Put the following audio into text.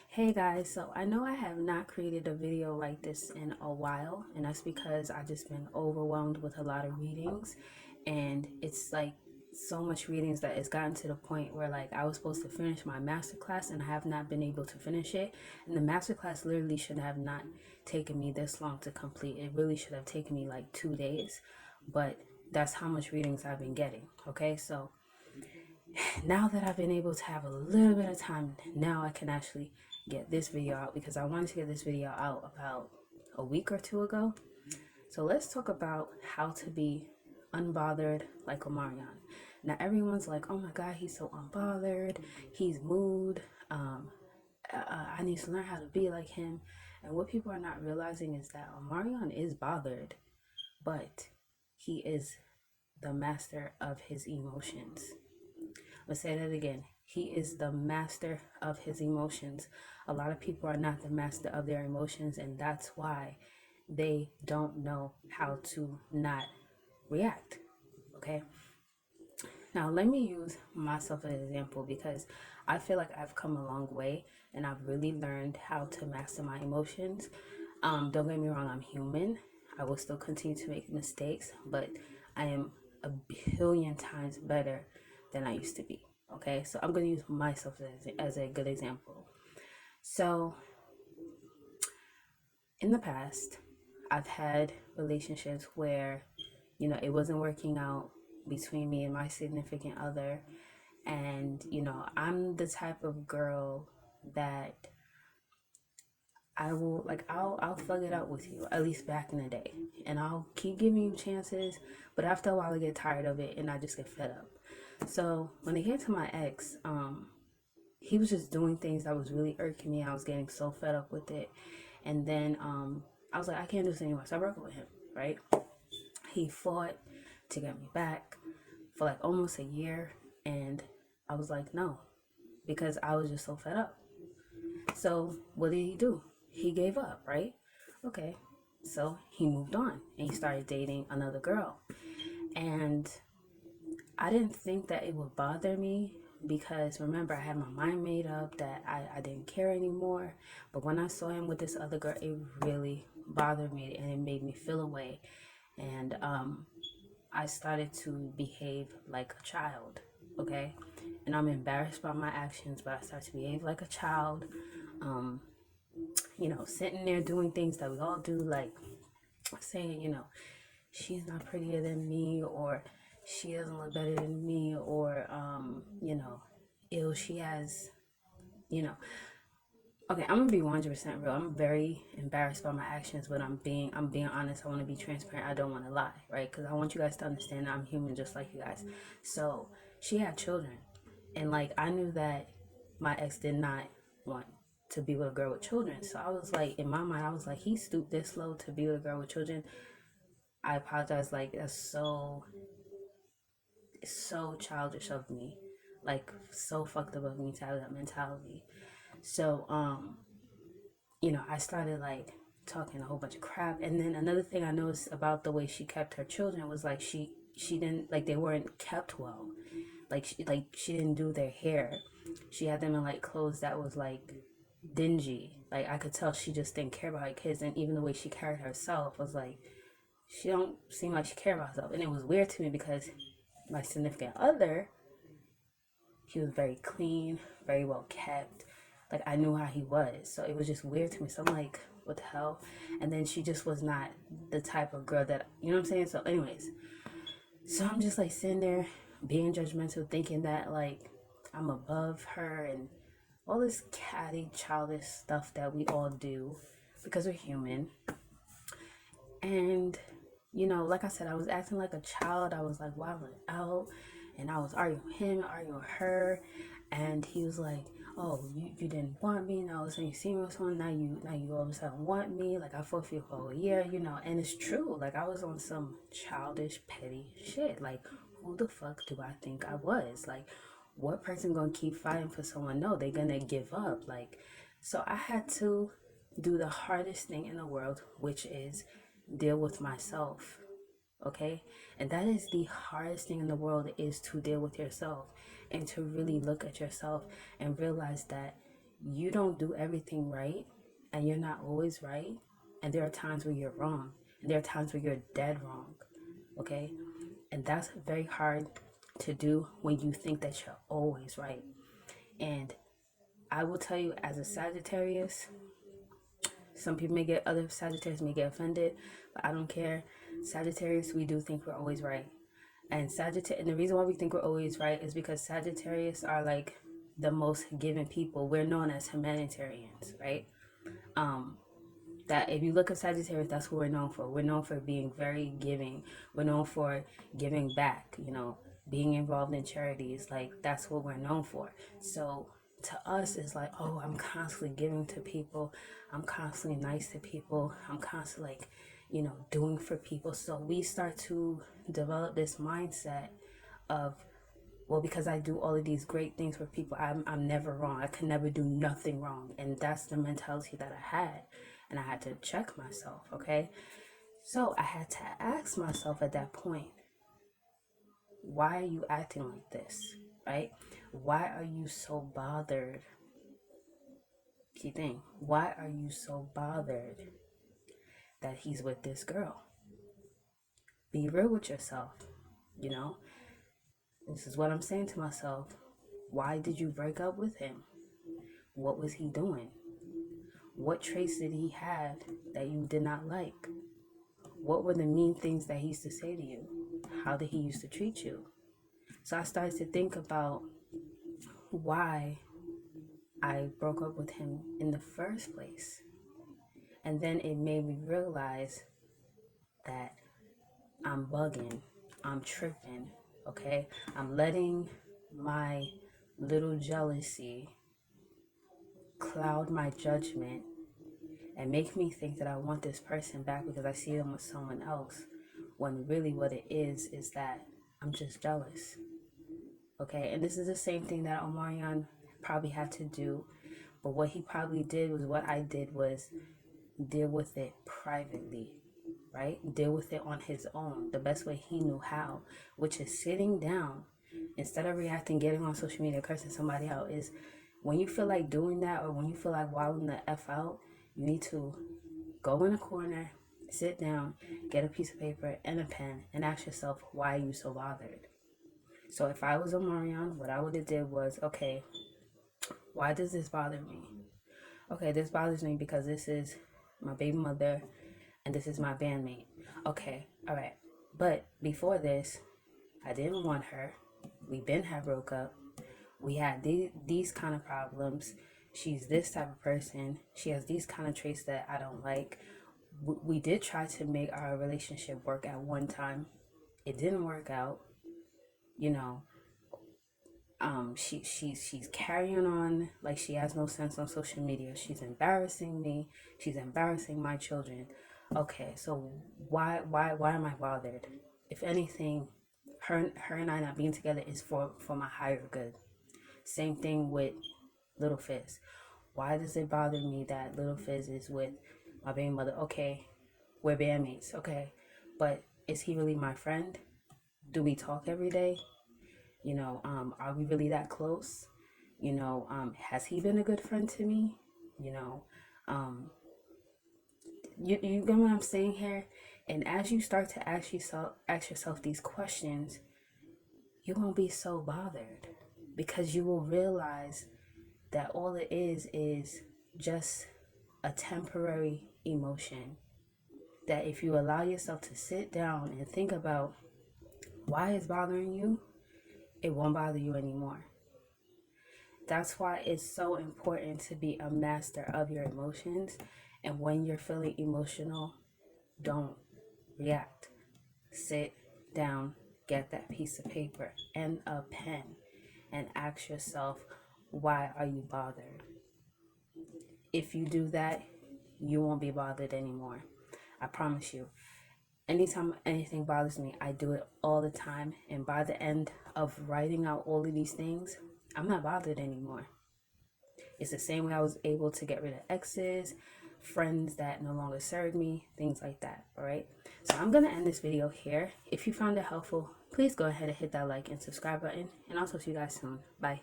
Hey guys, so I know I have not created a video like this in a while, and that's because I've just been overwhelmed with a lot of readings, and it's like so much readings that it's gotten to the point where like I was supposed to finish my masterclass and I have not been able to finish it. And the masterclass literally should have not taken me this long to complete. It really should have taken me like 2 days, but that's how much readings I've been getting. Okay, so now that I've been able to have a little bit of time, now I can actually get this video out because I wanted to get this video out about a week or two ago. So let's talk about how to be unbothered like Omarion. Now everyone's like, oh my God, he's so unbothered. He's mood. I need to learn how to be like him. And what people are not realizing is that Omarion is bothered, but he is the master of his emotions. Let's say that again. He is the master of his emotions. A lot of people are not the master of their emotions, and that's why they don't know how to not react. Okay. Now, let me use myself as an example because I feel like I've come a long way and I've really learned how to master my emotions. Don't get me wrong, I'm human. I will still continue to make mistakes, but I am a billion times better than I used to be. Okay, so I'm going to use myself as a good example. So, in the past, I've had relationships where, it wasn't working out between me and my significant other. And, I'm the type of girl that I'll thug it out with you, at least back in the day. And I'll keep giving you chances, but after a while I get tired of it and I just get fed up. So when it came to my ex, he was just doing things that was really irking me. I was getting so fed up with it. And then I was like, I can't do this anymore. So I broke up with him, right? He fought to get me back for like almost a year. And I was like, no, because I was just so fed up. So what did he do? He gave up, right? Okay. So he moved on and he started dating another girl. And I didn't think that it would bother me because remember, I had my mind made up that I didn't care anymore. But when I saw him with this other girl, it really bothered me and it made me feel away. And I started to behave like a child, okay? And I'm embarrassed by my actions, but I started to behave like a child. Um, Sitting there doing things that we all do, like saying, she's not prettier than me, or she doesn't look better than me, or, ill, she has, you know. Okay, I'm gonna be 100% real. I'm very embarrassed by my actions, but I'm being honest. I want to be transparent. I don't want to lie, right? Because I want you guys to understand that I'm human just like you guys. So she had children, and like I knew that my ex did not want to be with a girl with children. So I was like, in my mind, I was like, he stooped this low to be with a girl with children. I apologize. Like that's so childish of me, like so fucked up of me to have that mentality. So I started like talking a whole bunch of crap. And then another thing I noticed about the way she kept her children was like she didn't like they weren't kept well. She didn't do their hair. She had them in like clothes that was like dingy. Like I could tell she just didn't care about her kids. And even the way she carried herself was like she don't seem like she cared about herself. And it was weird to me because my significant other, he was very clean, very well kept. Like I knew how he was. So it was just weird to me. So I'm like, what the hell? And then she just was not the type of girl that you know what I'm saying? So anyways, so I'm just like sitting there being judgmental, thinking that like I'm above her and all this catty, childish stuff that we all do because we're human. And like I said, I was acting like a child. I was like wilding out, and I was arguing with him, arguing with her, and he was like, "Oh, you didn't want me. Now all of a sudden you see me with someone. Now you all of a sudden want me. Like I fought for you for a year. And it's true. Like I was on some childish, petty shit. Like who the fuck do I think I was? Like what person gonna keep fighting for someone? No, they're gonna give up. Like so I had to do the hardest thing in the world, which is deal with myself. Okay, and that is the hardest thing in the world, is to deal with yourself and to really look at yourself and realize that you don't do everything right, and you're not always right, and there are times where you're wrong, and there are times where you're dead wrong, okay? And that's very hard to do when you think that you're always right. And I will tell you, as a Sagittarius, some people may get, other Sagittarius may get offended, but I don't care. Sagittarius, we do think we're always right. And and the reason why we think we're always right is because Sagittarius are like the most giving people. We're known as humanitarians, right? That if you look at Sagittarius, that's what we're known for. We're known for being very giving. We're known for giving back, being involved in charities. Like, that's what we're known for. So to us, it's like, oh, I'm constantly giving to people. I'm constantly nice to people. I'm constantly, like, doing for people. So we start to develop this mindset of, well, because I do all of these great things for people, I'm never wrong. I can never do nothing wrong. And that's the mentality that I had. And I had to check myself, okay? So I had to ask myself at that point, why are you acting like this, right? Why are you so bothered? Key thing, why are you so bothered that he's with this girl? Be real with yourself, This is what I'm saying to myself. Why did you break up with him? What was he doing? What traits did he have that you did not like? What were the mean things that he used to say to you? How did he used to treat you? So I started to think about why I broke up with him in the first place. And then it made me realize that I'm bugging, I'm tripping, okay? I'm letting my little jealousy cloud my judgment and make me think that I want this person back because I see them with someone else, when really what it is that I'm just jealous, okay? And this is the same thing that Omarion probably had to do, but what he probably did was what I did, was deal with it privately, right? Deal with it on his own, the best way he knew how, which is sitting down instead of reacting, getting on social media, cursing somebody out. Is when you feel like doing that, or when you feel like wilding the F out, you need to go in a corner, sit down, get a piece of paper and a pen, and ask yourself, why are you so bothered? So if I was Omarion, what I would have did was, okay, why does this bother me? Okay, this bothers me because this is my baby mother and this is my bandmate. Okay, all right. But before this, I didn't want her. We been had broke up. We had these kind of problems. She's this type of person. She has these kind of traits that I don't like. We did try to make our relationship work at one time. It didn't work out. She's carrying on like she has no sense on social media. She's embarrassing me. She's embarrassing my children. Okay, so why am I bothered? If anything, her and I not being together is for my higher good. Same thing with Little Fizz. Why does it bother me that Little Fizz is with my baby mother? Okay, we're bandmates. Okay, but is he really my friend? Do we talk every day? Are we really that close? Has he been a good friend to me? You get what I'm saying here? And as you start to ask yourself these questions, you won't be so bothered, because you will realize that all it is just a temporary emotion. That if you allow yourself to sit down and think about why it's bothering you, it won't bother you anymore. That's why it's so important to be a master of your emotions. And when you're feeling emotional, don't react. Sit down, get that piece of paper and a pen, and ask yourself, why are you bothered? If you do that, you won't be bothered anymore. I promise you. Anytime anything bothers me, I do it all the time. And by the end of writing out all of these things, I'm not bothered anymore. It's the same way I was able to get rid of exes, friends that no longer serve me, things like that. All right. So I'm going to end this video here. If you found it helpful, please go ahead and hit that like and subscribe button. And I'll talk to you guys soon. Bye.